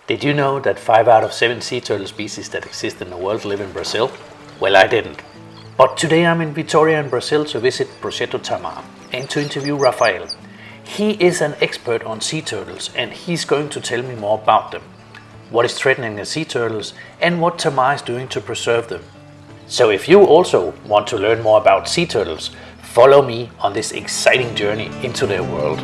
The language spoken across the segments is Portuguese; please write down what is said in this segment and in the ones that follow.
Did you know that 5 out of 7 sea turtle species that exist in the world live in Brazil? Well, I didn't. But today I'm in Vitória in Brazil to visit Projeto Tamar and to interview Rafael. He is an expert on sea turtles and he's going to tell me more about them, what is threatening the sea turtles and what Tamar is doing to preserve them. So if you also want to learn more about sea turtles, follow me on this exciting journey into their world.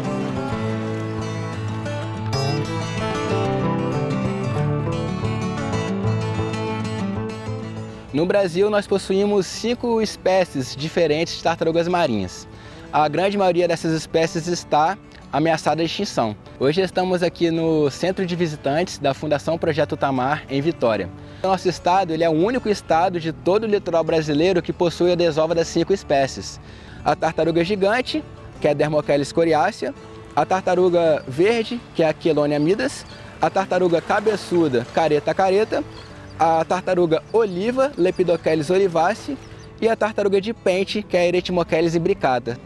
No Brasil, nós possuímos 5 espécies diferentes de tartarugas marinhas. A grande maioria dessas espécies está ameaçada de extinção. Hoje estamos aqui no Centro de Visitantes da Fundação Projeto Tamar, em Vitória. Nosso estado ele é o único estado de todo o litoral brasileiro que possui a desova das 5 espécies. A tartaruga gigante, que é a Dermocheles coriácea, a tartaruga verde, que é a Chelonia midas, a tartaruga cabeçuda, Careta careta, a tartaruga oliva, Lepidocheles olivaceae, e a tartaruga de pente, que é a Eretimocheles imbricata.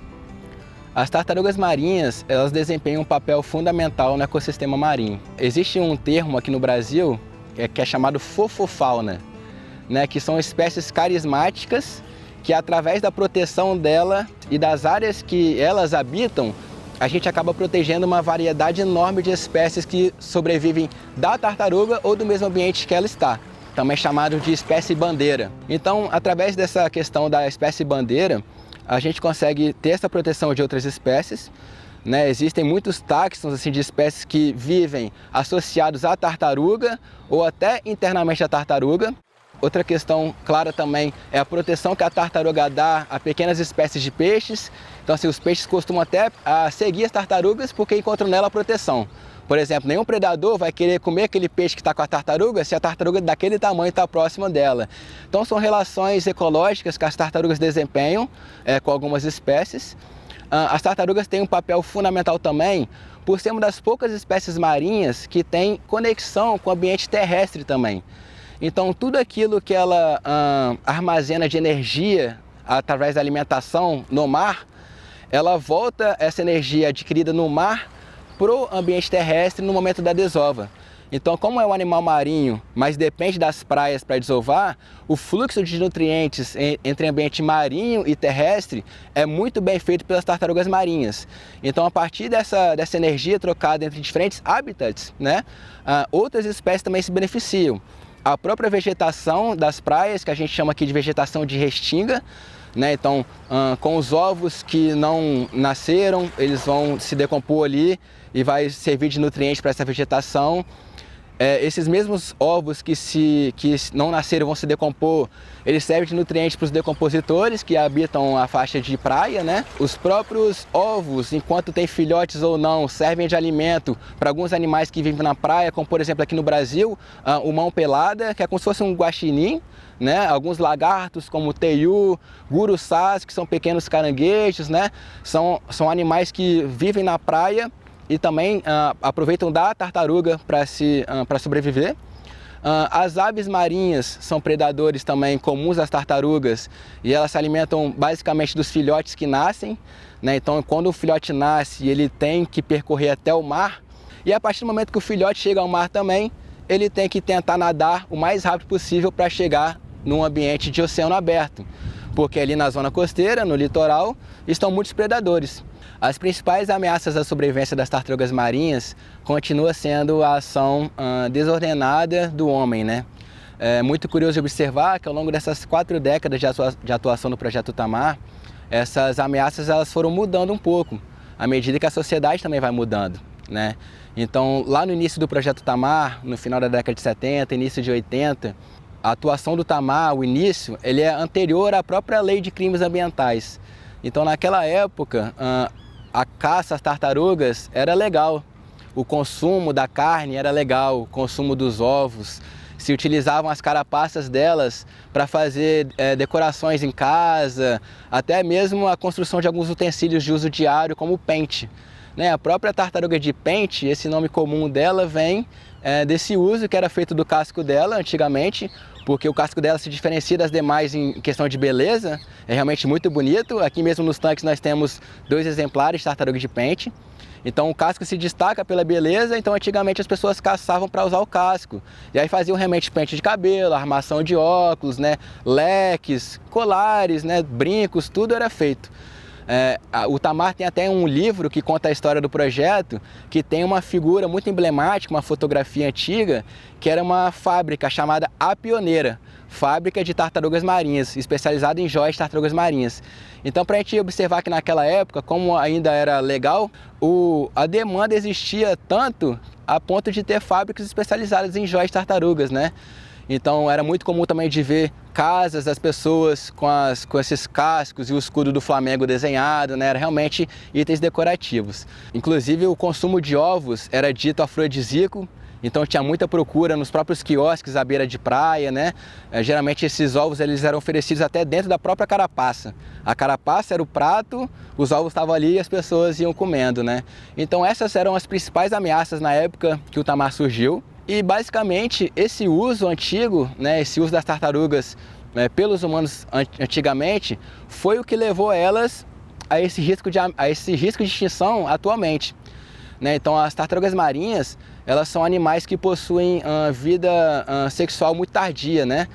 As tartarugas marinhas, elas desempenham um papel fundamental no ecossistema marinho. Existe um termo aqui no Brasil que é chamado fofofauna, né, que são espécies carismáticas que, através da proteção dela e das áreas que elas habitam, a gente acaba protegendo uma variedade enorme de espécies que sobrevivem da tartaruga ou do mesmo ambiente que ela está, também chamado de espécie bandeira. Então, através dessa questão da espécie bandeira, a gente consegue ter essa proteção de outras espécies, né? Existem muitos táxons assim, de espécies que vivem associados à tartaruga ou até internamente à tartaruga. Outra questão clara também é a proteção que a tartaruga dá a pequenas espécies de peixes. Então, assim, os peixes costumam até seguir as tartarugas porque encontram nela proteção. Por exemplo, nenhum predador vai querer comer aquele peixe que está com a tartaruga se a tartaruga daquele tamanho está próxima dela. Então, são relações ecológicas que as tartarugas desempenham com algumas espécies. As tartarugas têm um papel fundamental também por ser uma das poucas espécies marinhas que tem conexão com o ambiente terrestre também. Então, tudo aquilo que ela armazena de energia através da alimentação no mar, ela volta essa energia adquirida no mar para o ambiente terrestre no momento da desova. Então, como é um animal marinho, mas depende das praias para desovar, o fluxo de nutrientes entre ambiente marinho e terrestre é muito bem feito pelas tartarugas marinhas. Então, a partir dessa energia trocada entre diferentes habitats, né, outras espécies também se beneficiam. A própria vegetação das praias, que a gente chama aqui de vegetação de restinga, né? Então, com os ovos que não nasceram, eles vão se decompor ali e vai servir de nutriente para essa vegetação. Esses mesmos ovos que não nasceram vão se decompor, eles servem de nutriente para os decompositores que habitam a faixa de praia, né? Os próprios ovos, enquanto tem filhotes ou não, servem de alimento para alguns animais que vivem na praia, como por exemplo aqui no Brasil, o mão pelada, que é como se fosse um guaxinim, né? Alguns lagartos como o teiu, guruçás, que são pequenos caranguejos, né? São animais que vivem na praia e também aproveitam da tartaruga para sobreviver. As aves marinhas são predadores também comuns às tartarugas e elas se alimentam basicamente dos filhotes que nascem, né? Então, quando o filhote nasce, ele tem que percorrer até o mar e a partir do momento que o filhote chega ao mar também, ele tem que tentar nadar o mais rápido possível para chegar num ambiente de oceano aberto, porque ali na zona costeira, no litoral, estão muitos predadores. As principais ameaças à sobrevivência das tartarugas marinhas continua sendo a ação desordenada do homem, né? É muito curioso de observar que ao longo dessas 4 décadas de atuação do Projeto Tamar, essas ameaças elas foram mudando um pouco, à medida que a sociedade também vai mudando, né? Então, lá no início do Projeto Tamar, no final da década de 70, início de 80, a atuação do Tamar, o início, ele é anterior à própria lei de crimes ambientais. Então, naquela época, a caça às tartarugas era legal, o consumo da carne era legal, o consumo dos ovos, se utilizavam as carapaças delas para fazer decorações em casa, até mesmo a construção de alguns utensílios de uso diário, como o pente. Né? A própria tartaruga de pente, esse nome comum dela vem desse uso que era feito do casco dela antigamente, porque o casco dela se diferencia das demais em questão de beleza, é realmente muito bonito. Aqui mesmo nos tanques nós temos 2 exemplares de tartaruga de pente. Então o casco se destaca pela beleza, então antigamente as pessoas caçavam para usar o casco. E aí faziam realmente pente de cabelo, armação de óculos, né, leques, colares, né, brincos, tudo era feito. O Tamar tem até um livro que conta a história do projeto, que tem uma figura muito emblemática, uma fotografia antiga, que era uma fábrica chamada A Pioneira, fábrica de tartarugas marinhas, especializada em joias de tartarugas marinhas. Então, para a gente observar que naquela época, como ainda era legal, a demanda existia tanto a ponto de ter fábricas especializadas em joias de tartarugas, né? Então era muito comum também de ver casas das pessoas com esses cascos e o escudo do Flamengo desenhado, né? Era realmente itens decorativos. Inclusive o consumo de ovos era dito afrodisíaco, então tinha muita procura nos próprios quiosques à beira de praia, né? Geralmente esses ovos eles eram oferecidos até dentro da própria carapaça. A carapaça era o prato, os ovos estavam ali e as pessoas iam comendo, né? Então essas eram as principais ameaças na época que o Tamar surgiu. E basicamente esse uso antigo, né, esse uso das tartarugas pelos humanos antigamente, foi o que levou elas a esse risco de extinção atualmente. Né? Então as tartarugas marinhas, elas são animais que possuem vida sexual muito tardia, né?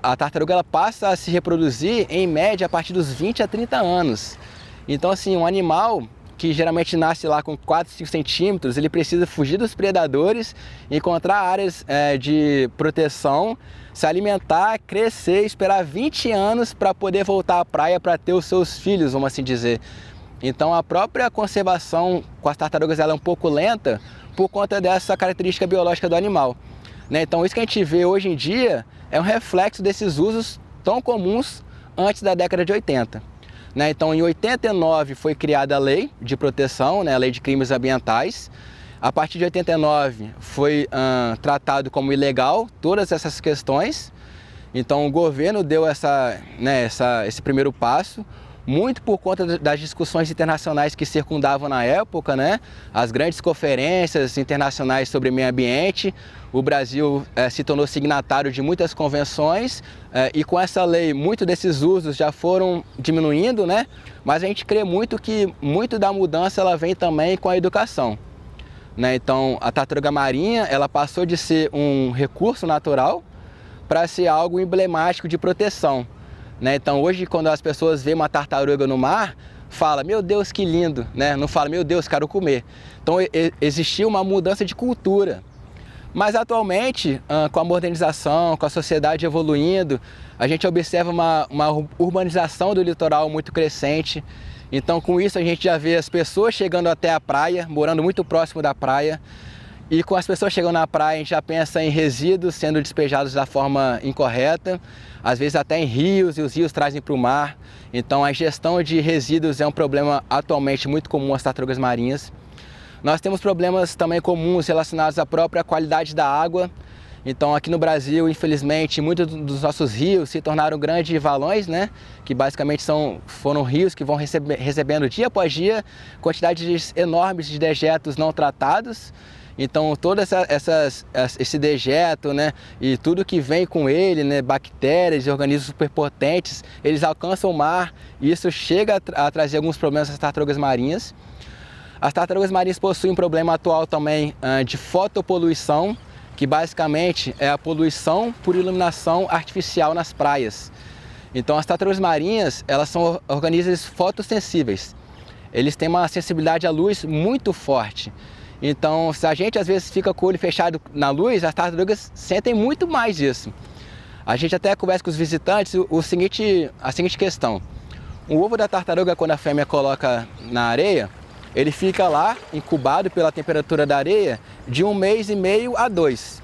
A tartaruga ela passa a se reproduzir em média a partir dos 20 a 30 anos. Então assim, um animal que geralmente nasce lá com 4, 5 centímetros, ele precisa fugir dos predadores, encontrar áreas de proteção, se alimentar, crescer, esperar 20 anos para poder voltar à praia para ter os seus filhos, vamos assim dizer. Então a própria conservação com as tartarugas ela é um pouco lenta por conta dessa característica biológica do animal. Né? Então isso que a gente vê hoje em dia é um reflexo desses usos tão comuns antes da década de 80. Né? Então em 89 foi criada a lei de proteção, né? A lei de crimes ambientais. A partir de 89 foi tratado como ilegal todas essas questões. Então o governo deu esse primeiro passo, muito por conta das discussões internacionais que circundavam na época, né? As grandes conferências internacionais sobre meio ambiente. O Brasil se tornou signatário de muitas convenções e com essa lei, muitos desses usos já foram diminuindo, né? Mas a gente crê muito que muito da mudança ela vem também com a educação. Né? Então a tartaruga marinha ela passou de ser um recurso natural para ser algo emblemático de proteção. Né? Então hoje quando as pessoas veem uma tartaruga no mar, fala, meu Deus que lindo, né? Não fala, meu Deus, quero comer. Então existiu uma mudança de cultura. Mas atualmente, com a modernização, com a sociedade evoluindo, a gente observa uma urbanização do litoral muito crescente. Então com isso a gente já vê as pessoas chegando até a praia, morando muito próximo da praia. E com as pessoas chegando na praia, a gente já pensa em resíduos sendo despejados da forma incorreta, às vezes até em rios, e os rios trazem para o mar. Então a gestão de resíduos é um problema atualmente muito comum às tartarugas marinhas. Nós temos problemas também comuns relacionados à própria qualidade da água. Então aqui no Brasil, infelizmente, muitos dos nossos rios se tornaram grandes valões, né? Que basicamente foram rios que vão recebendo dia após dia quantidades enormes de dejetos não tratados. Então todo esse dejeto, né, e tudo que vem com ele, né, bactérias e organismos superpotentes, eles alcançam o mar e isso chega a trazer alguns problemas às tartarugas marinhas. As tartarugas marinhas possuem um problema atual também de fotopoluição, que basicamente é a poluição por iluminação artificial nas praias. Então as tartarugas marinhas, elas são organismos fotossensíveis. Eles têm uma sensibilidade à luz muito forte. Então, se a gente às vezes fica com o olho fechado na luz, as tartarugas sentem muito mais isso. A gente até conversa com os visitantes a seguinte questão. O ovo da tartaruga, quando a fêmea coloca na areia, ele fica lá, incubado pela temperatura da areia, de 1 mês e meio a 2.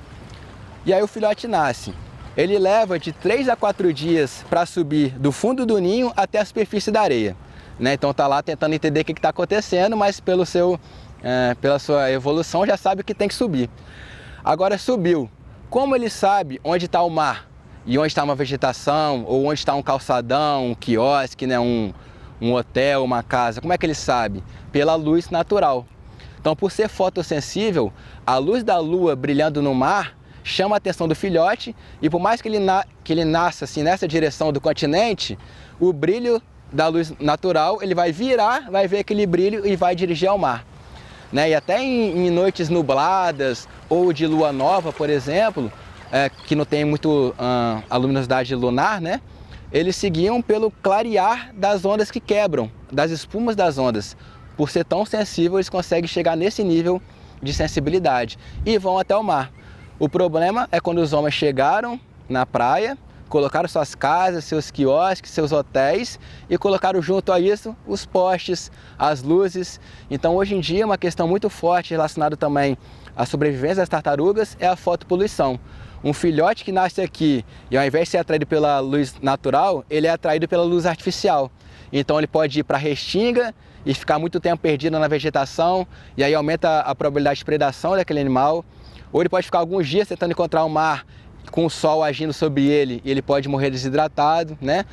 E aí o filhote nasce. Ele leva de 3 a 4 dias para subir do fundo do ninho até a superfície da areia. Né? Então está lá tentando entender o que está acontecendo, mas pela sua evolução já sabe que tem que subir. Agora subiu. Como ele sabe onde está o mar e onde está uma vegetação ou onde está um calçadão, um quiosque, né? um hotel, uma casa? Como é que ele sabe? Pela luz natural. Então, por ser fotossensível, a luz da lua brilhando no mar chama a atenção do filhote e por mais que ele nasça assim, nessa direção do continente, o brilho da luz natural ele vai virar, vai ver aquele brilho e vai dirigir ao mar. né? E até em noites nubladas ou de lua nova, por exemplo, que não tem muito a luminosidade lunar, né? Eles seguiam pelo clarear das ondas que quebram, das espumas das ondas. Por ser tão sensível, eles conseguem chegar nesse nível de sensibilidade e vão até o mar. O problema é quando os homens chegaram na praia, colocaram suas casas, seus quiosques, seus hotéis e colocaram junto a isso os postes, as luzes. Então hoje em dia uma questão muito forte relacionada também à sobrevivência das tartarugas é a fotopoluição. Um filhote que nasce aqui e ao invés de ser atraído pela luz natural, ele é atraído pela luz artificial. Então ele pode ir para a restinga e ficar muito tempo perdido na vegetação e aí aumenta a probabilidade de predação daquele animal. Ou ele pode ficar alguns dias tentando encontrar o mar com o sol agindo sobre ele e ele pode morrer desidratado, né?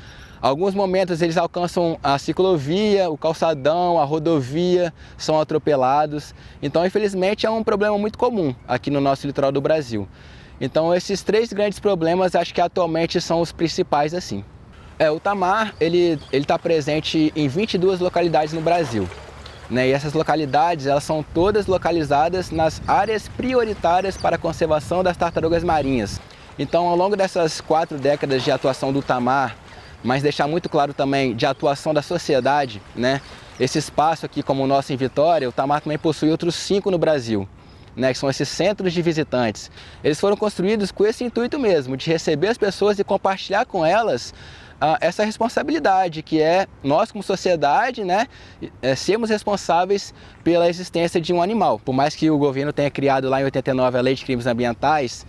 Alguns momentos eles alcançam a ciclovia, o calçadão, a rodovia, são atropelados. Então, infelizmente, é um problema muito comum aqui no nosso litoral do Brasil. Então, esses três grandes problemas, acho que atualmente são os principais, assim. O tamar, ele está presente em 22 localidades no Brasil, né? E essas localidades, elas são todas localizadas nas áreas prioritárias para a conservação das tartarugas marinhas. Então, ao longo dessas 4 décadas de atuação do tamar, mas deixar muito claro também de atuação da sociedade, né? Esse espaço aqui, como o nosso em Vitória, o tamar também possui outros 5 no Brasil, né, que são esses centros de visitantes. Eles foram construídos com esse intuito mesmo, de receber as pessoas e compartilhar com elas essa responsabilidade, que é nós como sociedade, né, sermos responsáveis pela existência de um animal. Por mais que o governo tenha criado lá em 89 a Lei de Crimes Ambientais,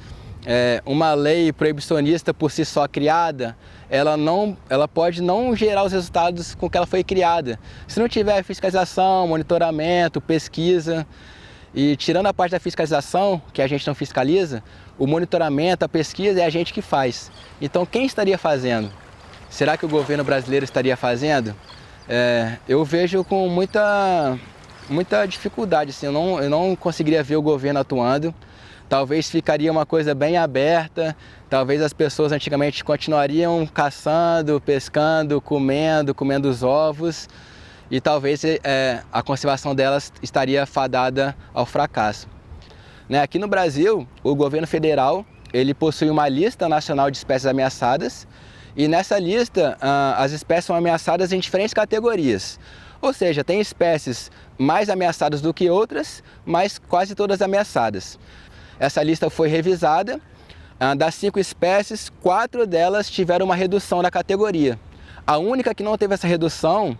uma lei proibicionista por si só criada, ela pode não gerar os resultados com que ela foi criada. Se não tiver fiscalização, monitoramento, pesquisa. E tirando a parte da fiscalização, que a gente não fiscaliza, o monitoramento, a pesquisa é a gente que faz. Então quem estaria fazendo? Será que o governo brasileiro estaria fazendo? Eu vejo com muita dificuldade, assim, eu não conseguiria ver o governo atuando. Talvez ficaria uma coisa bem aberta, talvez as pessoas antigamente continuariam caçando, pescando, comendo os ovos. E talvez a conservação delas estaria fadada ao fracasso. Né? Aqui no Brasil, o governo federal ele possui uma lista nacional de espécies ameaçadas e nessa lista as espécies são ameaçadas em diferentes categorias. Ou seja, tem espécies mais ameaçadas do que outras, mas quase todas ameaçadas. Essa lista foi revisada, das 5 espécies, 4 delas tiveram uma redução da categoria. A única que não teve essa redução,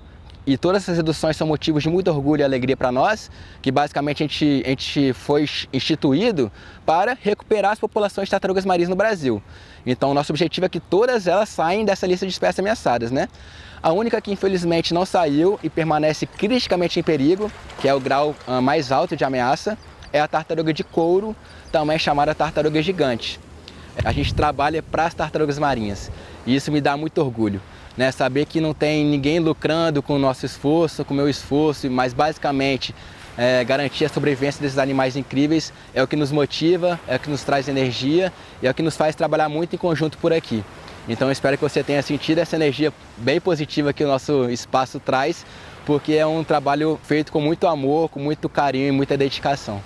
e todas essas reduções são motivos de muito orgulho e alegria para nós, que basicamente a gente foi instituído para recuperar as populações de tartarugas marinhas no Brasil. Então, nosso objetivo é que todas elas saem dessa lista de espécies ameaçadas, né? A única que infelizmente não saiu e permanece criticamente em perigo, que é o grau mais alto de ameaça, é a tartaruga de couro, também chamada tartaruga gigante. A gente trabalha para as tartarugas marinhas e isso me dá muito orgulho. Né, saber que não tem ninguém lucrando com o nosso esforço, com o meu esforço, mas basicamente garantir a sobrevivência desses animais incríveis é o que nos motiva, é o que nos traz energia e é o que nos faz trabalhar muito em conjunto por aqui. Então eu espero que você tenha sentido essa energia bem positiva que o nosso espaço traz, porque é um trabalho feito com muito amor, com muito carinho e muita dedicação.